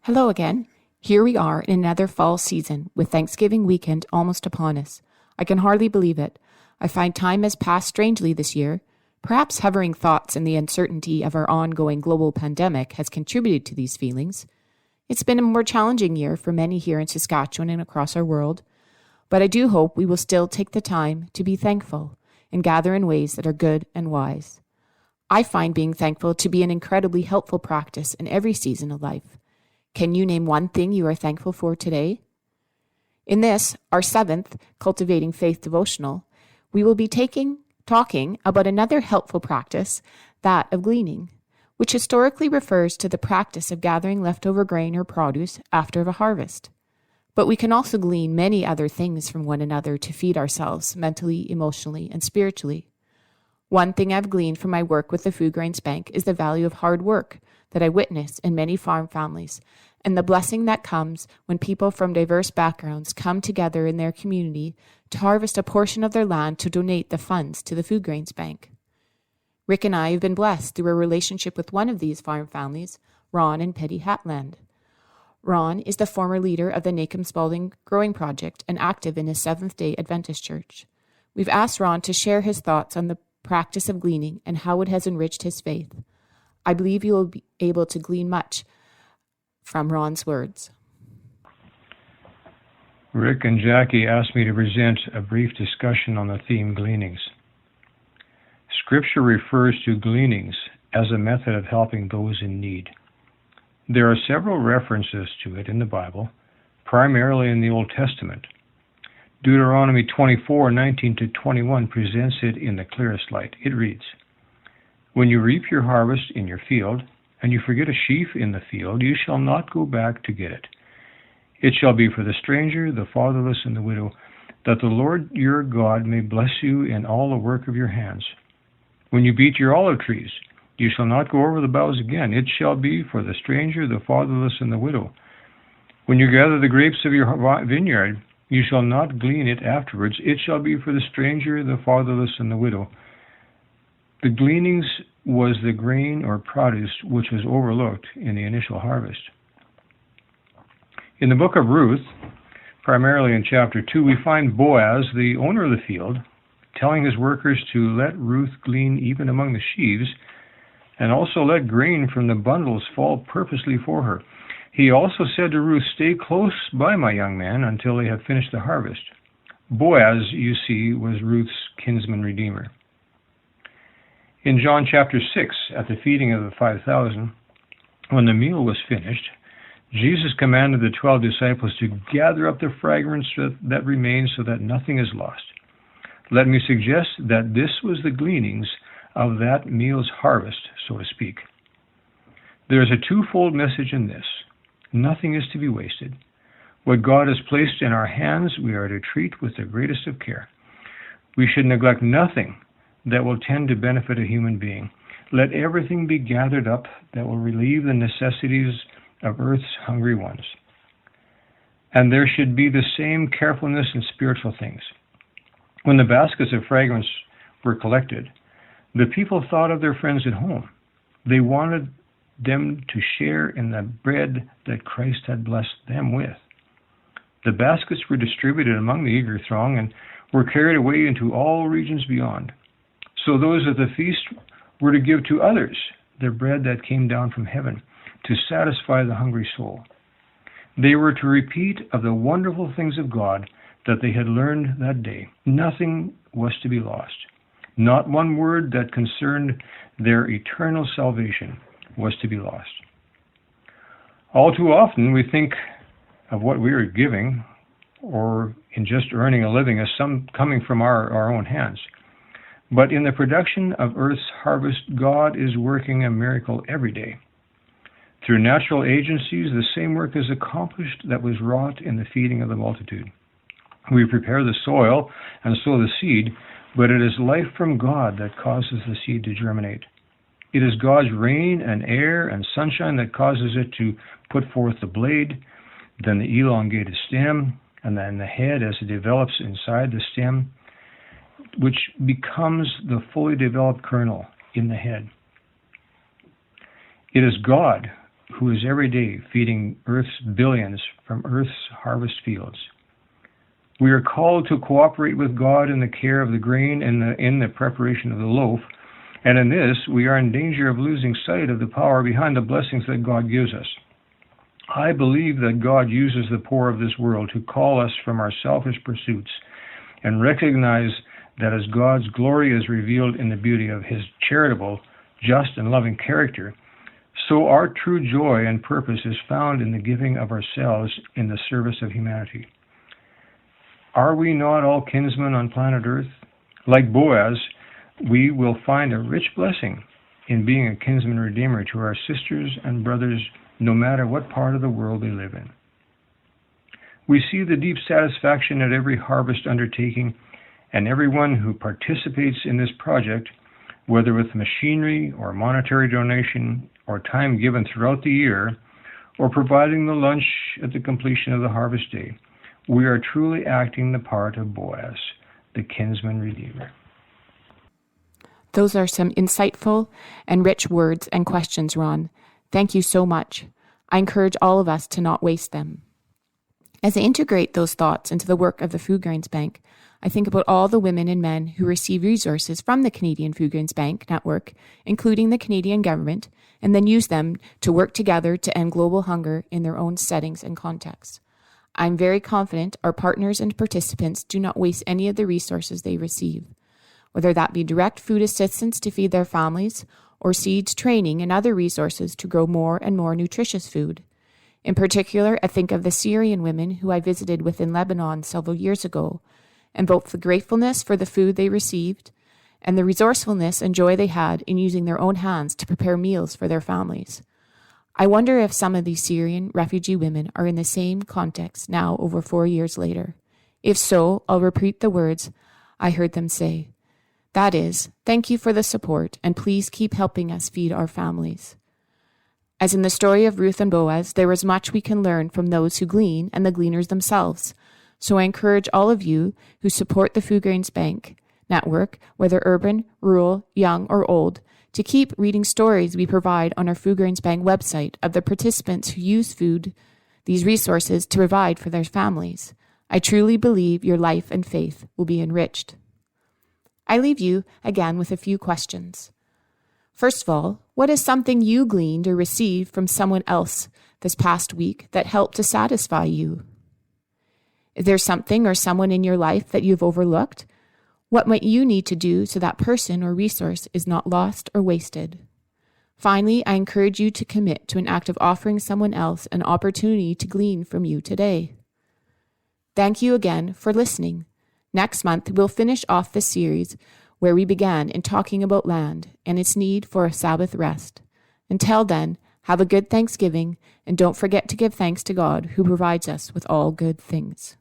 Hello again. Here we are in another fall season with Thanksgiving weekend almost upon us. I can hardly believe it. I find time has passed strangely this year. Perhaps hovering thoughts and the uncertainty of our ongoing global pandemic has contributed to these feelings. It's been a more challenging year for many here in Saskatchewan and across our world, but I do hope we will still take the time to be thankful and gather in ways that are good and wise. I find being thankful to be an incredibly helpful practice in every season of life. Can you name one thing you are thankful for today? In this, our 7th Cultivating Faith Devotional, we will be talking about another helpful practice, that of gleaning, which historically refers to the practice of gathering leftover grain or produce after a harvest. But we can also glean many other things from one another to feed ourselves mentally, emotionally, and spiritually. One thing I've gleaned from my work with the Food Grains Bank is the value of hard work that I witness in many farm families, and the blessing that comes when people from diverse backgrounds come together in their community to harvest a portion of their land to donate the funds to the Food Grains Bank. Rick and I have been blessed through a relationship with one of these farm families, Ron and Petty Hatland. Ron is the former leader of the Nacum Spalding Growing Project and active in his Seventh-day Adventist Church. We've asked Ron to share his thoughts on the practice of gleaning and how it has enriched his faith. I believe you will be able to glean much from Ron's words. Rick and Jackie asked me to present a brief discussion on the theme Gleanings. Scripture refers to gleanings as a method of helping those in need. There are several references to it in the Bible, primarily in the Old Testament. Deuteronomy 24:19-21 presents it in the clearest light. It reads, "When you reap your harvest in your field, and you forget a sheaf in the field, you shall not go back to get it. It shall be for the stranger, the fatherless, and the widow, that the Lord your God may bless you in all the work of your hands. When you beat your olive trees, you shall not go over the boughs again. It shall be for the stranger, the fatherless, and the widow. When you gather the grapes of your vineyard, you shall not glean it afterwards. It shall be for the stranger, the fatherless, and the widow." The gleanings was the grain or produce which was overlooked in the initial harvest. In the book of Ruth, primarily in chapter 2, we find Boaz, the owner of the field, telling his workers to let Ruth glean even among the sheaves, and also let grain from the bundles fall purposely for her. He also said to Ruth, "Stay close by my young man until they have finished the harvest." Boaz, you see, was Ruth's kinsman redeemer. In John chapter 6, at the feeding of the 5,000, when the meal was finished, Jesus commanded the 12 disciples to gather up the fragments that remained so that nothing is lost. Let me suggest that this was the gleanings of that meal's harvest, so to speak. There is a twofold message in this. Nothing is to be wasted. What God has placed in our hands, we are to treat with the greatest of care. We should neglect nothing that will tend to benefit a human being. Let everything be gathered up that will relieve the necessities of earth's hungry ones. And there should be the same carefulness in spiritual things. When the baskets of fragrance were collected, the people thought of their friends at home. They wanted them to share in the bread that Christ had blessed them with. The baskets were distributed among the eager throng and were carried away into all regions beyond. So those at the feast were to give to others the bread that came down from heaven to satisfy the hungry soul. They were to repeat of the wonderful things of God that they had learned that day. Nothing was to be lost. Not one word that concerned their eternal salvation was to be lost. All too often we think of what we are giving or in just earning a living as some coming from our own hands. But in the production of earth's harvest, God is working a miracle every day. Through natural agencies, the same work is accomplished that was wrought in the feeding of the multitude. We prepare the soil and sow the seed, but it is life from God that causes the seed to germinate. It is God's rain and air and sunshine that causes it to put forth the blade, then the elongated stem, and then the head as it develops inside the stem, which becomes the fully developed kernel in the head. It is God who is every day feeding Earth's billions from Earth's harvest fields. We are called to cooperate with God in the care of the grain and in the preparation of the loaf, and in this we are in danger of losing sight of the power behind the blessings that God gives us. I believe that God uses the poor of this world to call us from our selfish pursuits and recognize that as God's glory is revealed in the beauty of His charitable, just, and loving character, so our true joy and purpose is found in the giving of ourselves in the service of humanity. Are we not all kinsmen on planet Earth? Like Boaz, we will find a rich blessing in being a kinsman redeemer to our sisters and brothers, no matter what part of the world they live in. We see the deep satisfaction at every harvest undertaking, and everyone who participates in this project, whether with machinery or monetary donation or time given throughout the year, or providing the lunch at the completion of the harvest day, we are truly acting the part of Boaz, the kinsman redeemer. Those are some insightful and rich words and questions, Ron. Thank you so much. I encourage all of us to not waste them. As I integrate those thoughts into the work of the Food Grains Bank, I think about all the women and men who receive resources from the Canadian Food Grains Bank network, including the Canadian government, and then use them to work together to end global hunger in their own settings and contexts. I'm very confident our partners and participants do not waste any of the resources they receive, whether that be direct food assistance to feed their families, or seeds, training, and other resources to grow more and more nutritious food. In particular, I think of the Syrian women who I visited within Lebanon several years ago, and both the gratefulness for the food they received and the resourcefulness and joy they had in using their own hands to prepare meals for their families. I wonder if some of these Syrian refugee women are in the same context now over 4 years later. If so, I'll repeat the words I heard them say. That is, thank you for the support, and please keep helping us feed our families. As in the story of Ruth and Boaz, there is much we can learn from those who glean and the gleaners themselves. So I encourage all of you who support the Food Grains Bank network, whether urban, rural, young, or old, to keep reading stories we provide on our Food Grains Bank website of the participants who use these resources to provide for their families. I truly believe your life and faith will be enriched. I leave you again with a few questions. First of all, what is something you gleaned or received from someone else this past week that helped to satisfy you? Is there something or someone in your life that you've overlooked? What might you need to do so that person or resource is not lost or wasted? Finally, I encourage you to commit to an act of offering someone else an opportunity to glean from you today. Thank you again for listening. Next month, we'll finish off the series where we began in talking about land and its need for a Sabbath rest. Until then, have a good Thanksgiving, and don't forget to give thanks to God who provides us with all good things.